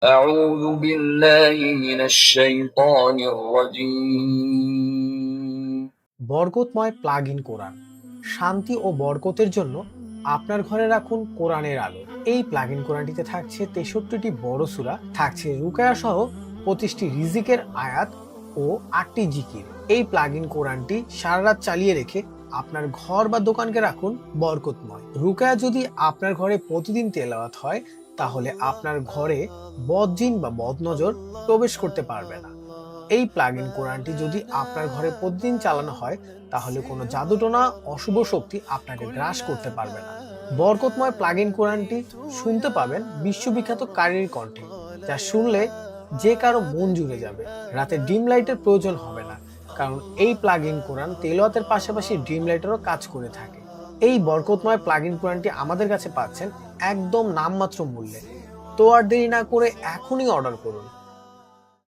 أعوذ بالله من الشيطان الرجيم বরকতময় plug in কোরআন। শান্তি ও বরকতের জন্য আপনার ঘরে রাখুন কোরআনের আলো। এই প্লাগ ইন কোরআনটিতে থাকছে 63টি বড় সূরা, থাকছে রুকায়া সহ 25টি রিজিকের আয়াত ও 8টি জিকির। এই প্লাগ ইন কোরআনটি সারা রাত চালিয়ে রেখে আপনার ঘর বা দোকানকে রাখুন বরকতময়। রুকায়া যদি আপনার ঘরে প্রতিদিন তেলাওয়াত হয়, তাহলে আপনার ঘরে বদজিন বা বদনজর প্রবেশ করতে পারবে না। এই প্লাগ ইন কোরআনটি যদি আপনার ঘরে প্রতিদিন চালানো হয়, তাহলে কোনো জাদুটোনা অশুভ শক্তি আপনাকে গ্রাস করতে পারবে না। বরকতময় প্লাগ ইন কোরআনটি শুনতে পাবেন বিশ্ববিখ্যাত কারির কণ্ঠে, যা শুনলে যে কারো মন জুড়ে যাবে। রাতে ডিম লাইটের প্রয়োজন হবে না, কারণ এই প্লাগ ইন কোরআন তেলাওয়াতের পাশাপাশি ডিম লাইটেরও কাজ করে থাকে। এই বরকতময় প্লাগ ইন কোরআনটি আমাদের কাছে পাচ্ছেন একদম নামমাত্র মূল্যে। তো আর দেরি না করে এখনই অর্ডার করুন।